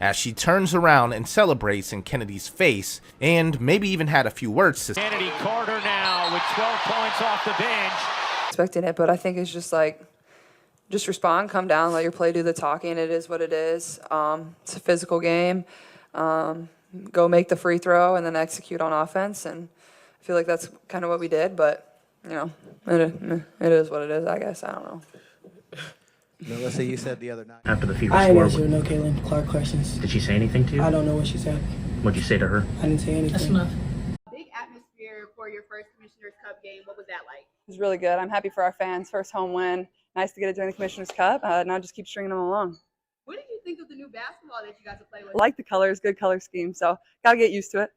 as she turns around and celebrates in Kennedy's face, and maybe even had a few words to say. Kennedy Carter now with 12 points off the bench. Expecting it, but I think it's just like, just respond, come down, let your play do the talking. It is what it is. It's a physical game. Go make the free throw and then execute on offense. And I feel like that's kind of what we did, but, you know, it is what it is, I guess. I don't know. Melissa, you said the other night. After the Fever I score, didn't answer no Caitlin Clark questions. did she say anything to you? I don't know what she said. What'd you say to her? I didn't say anything. That's enough. Big atmosphere for your first Commissioner's Cup game. What was that like? It was really good. I'm happy for our fans. First home win. Nice to get it during the Commissioner's Cup. Now just keep stringing them along. What did you think of the new basketball that you guys have played with? I like the colors, good color scheme, so got to get used to it.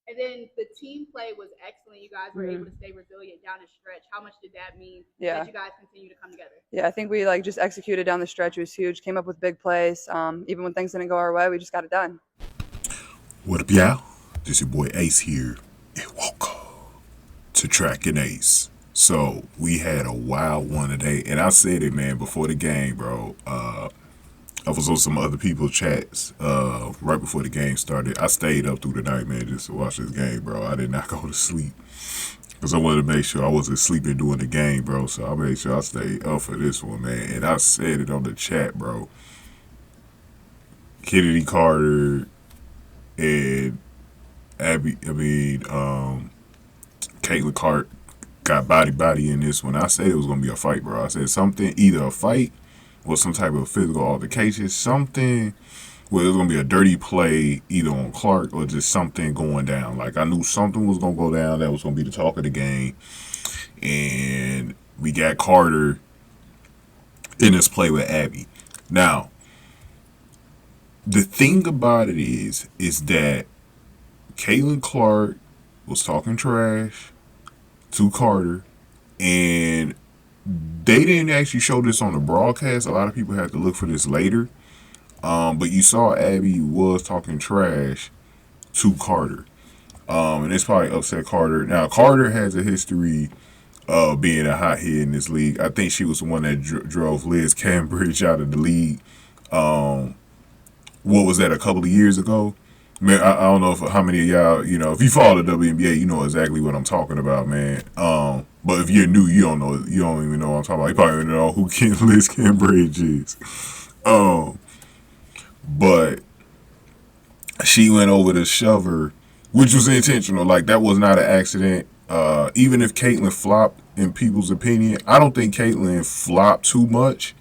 And then the team play was excellent. You guys were able to stay resilient down the stretch. How much did that mean that you guys continue to come together? Yeah, I think we just executed down the stretch. It was huge. Came up with big plays. Even when things didn't go our way, we just got it done. What up, y'all? This your boy Ace here, and welcome to Track and Ace. So we had a wild one today, and I said it, man, before the game, bro. I was on some other people's chats right before the game started. I stayed up through the night, man, just to watch this game, bro. I did not go to sleep because I wanted to make sure I wasn't sleeping during the game, bro. So I made sure I stayed up for this one, man. And I said it on the chat, bro. Kennedy Carter and Caitlin Clark got body in this one. I said it was going to be a fight, bro. I said something, either a fight or some type of physical altercation, something where it was going to be a dirty play either on Clark or just something going down. Like, I knew something was going to go down that was going to be the talk of the game. And we got Carter in this play with Abby. Now, the thing about it is that Caitlin Clark was talking trash to Carter, and they didn't actually show this on the broadcast. A lot of people had to look for this later. But you saw Abby was talking trash to Carter. And it's probably upset Carter. Now, Carter has a history of being a hothead in this league. I think she was the one that drove Liz Gainbridge out of the league. What was that, a couple of years ago? Man, I don't know how many of y'all, if you follow the WNBA, you know exactly what I'm talking about, man. But if you're new, you don't even know what I'm talking about. You probably don't know who Liz Gainbridge is. But she went over to shove her, which was intentional. Like, that was not an accident. Even if Caitlin flopped, in people's opinion, I don't think Caitlin flopped too much.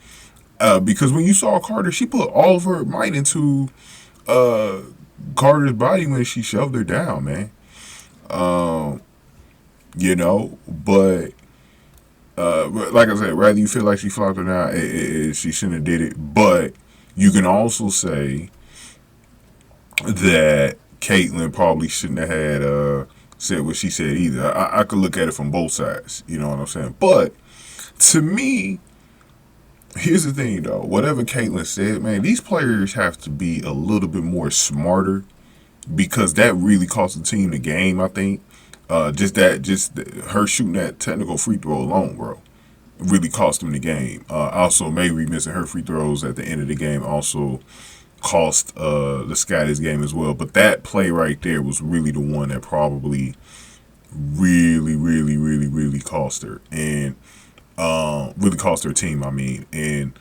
Because when you saw Carter, she put all of her might into Carter's body when she shoved her down, man. But like I said, rather you feel like she flopped or not, she shouldn't have did it. But you can also say that Caitlin probably shouldn't have had said what she said either. I could look at it from both sides, you know what I'm saying? But to me, here's the thing, though. Whatever Caitlin said, man, these players have to be a little bit more smarter, because that really cost the team the game, I think. Just her shooting that technical free throw alone, bro, really cost them the game. Also, maybe missing her free throws at the end of the game also cost the Scotty's game as well. But that play right there was really the one that probably really cost her. And really cost their team, I mean. And,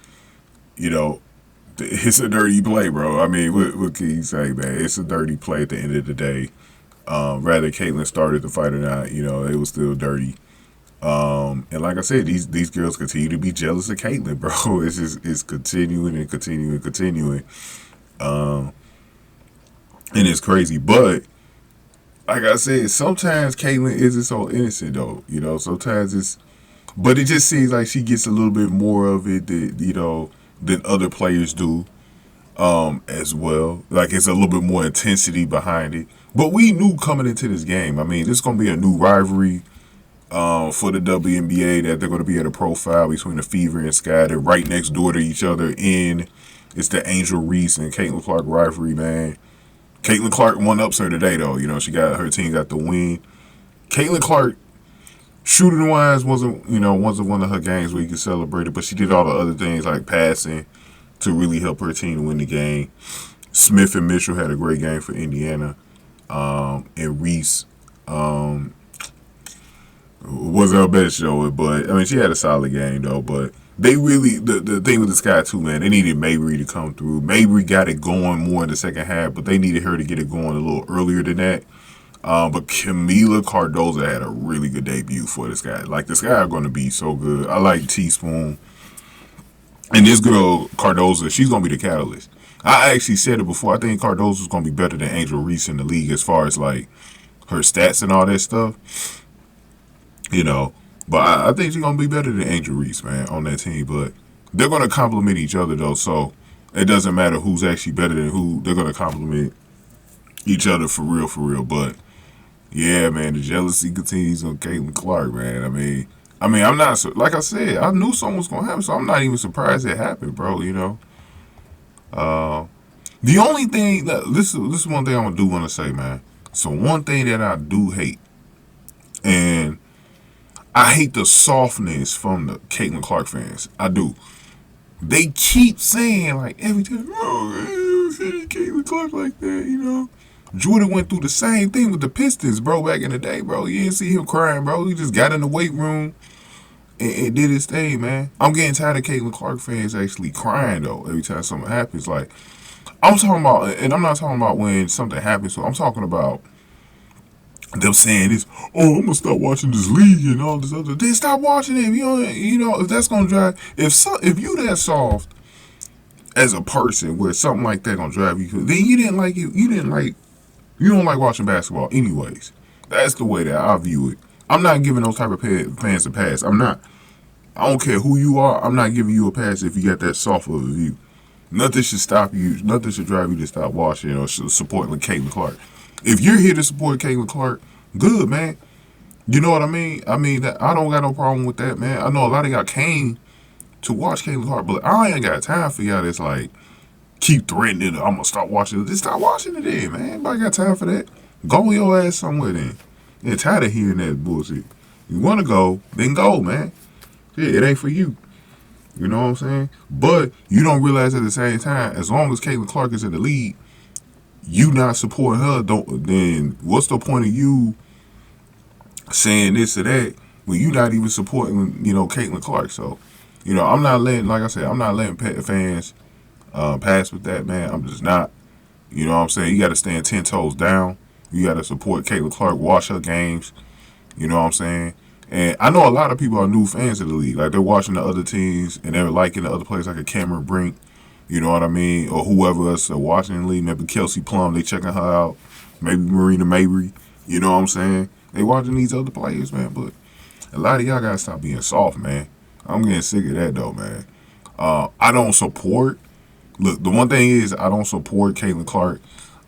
it's a dirty play, bro. I mean, what can you say, man? It's a dirty play at the end of the day. Rather Caitlin started the fight or not, it was still dirty. And like I said, these girls continue to be jealous of Caitlin, bro. It's continuing. And it's crazy. But like I said, sometimes Caitlin isn't so innocent, though. Sometimes but it just seems like she gets a little bit more of it than other players do, as well. Like, it's a little bit more intensity behind it. But we knew coming into this game, I mean, this is going to be a new rivalry for the WNBA, that they're going to be at a profile between the Fever and Sky. They're right next door to each other. And it's the Angel Reese and Caitlin Clark rivalry, man. Caitlin Clark one-ups her today, though. Her team got the win. Caitlin Clark, shooting-wise, wasn't one of her games where you could celebrate it, but she did all the other things like passing to really help her team win the game. Smith and Mitchell had a great game for Indiana. And Reese was her best show, but I mean she had a solid game though. But they really the thing with the Sky too, man. They needed Mabry to come through. Mabry got it going more in the second half, but they needed her to get it going a little earlier than that. But Camila Cardoza had a really good debut for this guy. Like, this guy are going to be so good. I like Teaspoon. And this girl, Cardoza, she's going to be the catalyst. I actually said it before. I think Cardoza's going to be better than Angel Reese in the league as far as, like, her stats and all that stuff. You know. But I think she's going to be better than Angel Reese, man, on that team. But they're going to complement each other, though. So it doesn't matter who's actually better than who. They're going to complement each other for real. But yeah, man, the jealousy continues on Caitlin Clark, man. I mean, I'm not, like I said, I knew something was going to happen, so I'm not even surprised it happened, bro, you know. The only thing, this is one thing I do want to say, man. So one thing that I do hate, and I hate the softness from the Caitlin Clark fans. I do. They keep saying, like, every time, oh, Caitlin Clark like that, you know. Jordan went through the same thing with the Pistons, bro, back in the day, bro. You didn't see him crying, bro. He just got in the weight room and did his thing, man. I'm getting tired of Caitlin Clark fans actually crying, though, every time something happens. Like, I'm talking about, and I'm not talking about when something happens, so I'm talking about them saying this, oh, I'm going to stop watching this league and all this other. Then stop watching it. You know, if that's going to drive, if you that soft as a person where something like that going to drive you, then you didn't like it. You don't like watching basketball anyways. That's the way that I view it. I'm not giving those type of fans a pass. I'm not. I don't care who you are. I'm not giving you a pass if you got that soft of a view. Nothing should stop you. Nothing should drive you to stop watching or supporting Caitlin Clark. If you're here to support Caitlin Clark, good, man. You know what I mean? I don't got no problem with that, man. I know a lot of y'all came to watch Caitlin Clark, but I ain't got time for y'all that's like, keep threatening, I'm gonna stop watching it. Just stop watching it then, man. Anybody got time for that? Go your ass somewhere then. You're tired of hearing that bullshit. You wanna go, then go, man. Yeah, it ain't for you. You know what I'm saying? But you don't realize at the same time, as long as Caitlin Clark is in the league, you not supporting her, then what's the point of you saying this or that when you not even supporting, you know, Caitlin Clark? So, you know, I'm not letting fans pass with that, man. I'm just not. You know what I'm saying? You got to stand 10 toes down. You got to support Caitlin Clark, watch her games. You know what I'm saying? And I know a lot of people are new fans of the league. Like, they're watching the other teams and they're liking the other players like a Cameron Brink. You know what I mean? Or whoever else are watching the league. Maybe Kelsey Plum, they checking her out. Maybe Marina Mabry. You know what I'm saying? They watching these other players, man. But a lot of y'all got to stop being soft, man. I'm getting sick of that, though, man. I don't support. Look, the one thing is I don't support Caitlin Clark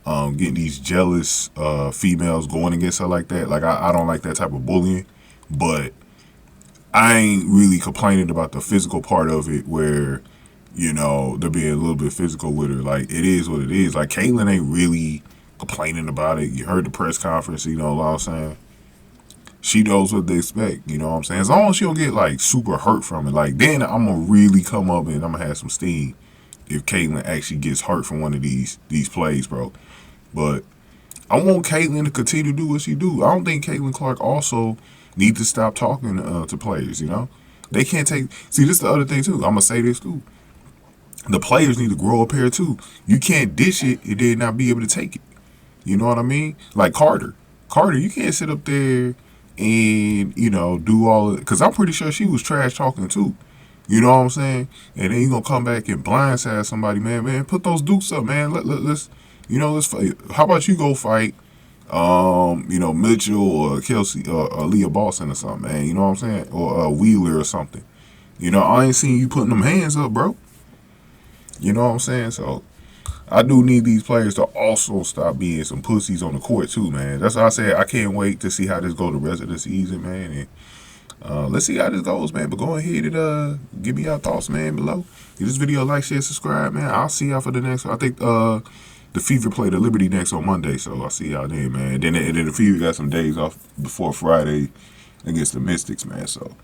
getting these jealous females going against her like that. Like, I don't like that type of bullying. But I ain't really complaining about the physical part of it where, you know, they're being a little bit physical with her. Like, it is what it is. Like, Caitlin ain't really complaining about it. You heard the press conference, you know what I'm saying? She knows what they expect, you know what I'm saying? As long as she don't get, like, super hurt from it, like, then I'm going to really come up and I'm going to have some steam if Caitlin actually gets hurt from one of these plays, bro. But I want Caitlin to continue to do what she do. I don't think Caitlin Clark also needs to stop talking to players, you know? They can't take... See, this is the other thing, too. I'm going to say this, too. The players need to grow up here, too. You can't dish it and then not be able to take it. You know what I mean? Like Carter. Carter, you can't sit up there and, you know, do all of it. Because I'm pretty sure she was trash talking, too. You know what I'm saying? And then you going to come back and blindside somebody, man. Man, put those dukes up, man. Let's, you know, let's fight. How about you go fight, you know, Mitchell or Kelsey or Leah Boston or something, man. You know what I'm saying? Or Wheeler or something. You know, I ain't seen you putting them hands up, bro. You know what I'm saying? So, I do need these players to also stop being some pussies on the court, too, man. That's why I said I can't wait to see how this go the rest of the season, man. And let's see how this goes, man. But go ahead and give me your thoughts, man, below. Give this video a like, share, subscribe, man. I'll see y'all for the next one. I think the Fever play the Liberty next on Monday, so I'll see y'all then, man. And then the Fever got some days off before Friday against the Mystics, man. So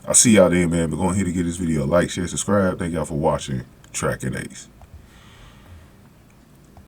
I'll see y'all then, man. But go ahead and give this video a like, share, subscribe. Thank y'all for watching Track and Ace.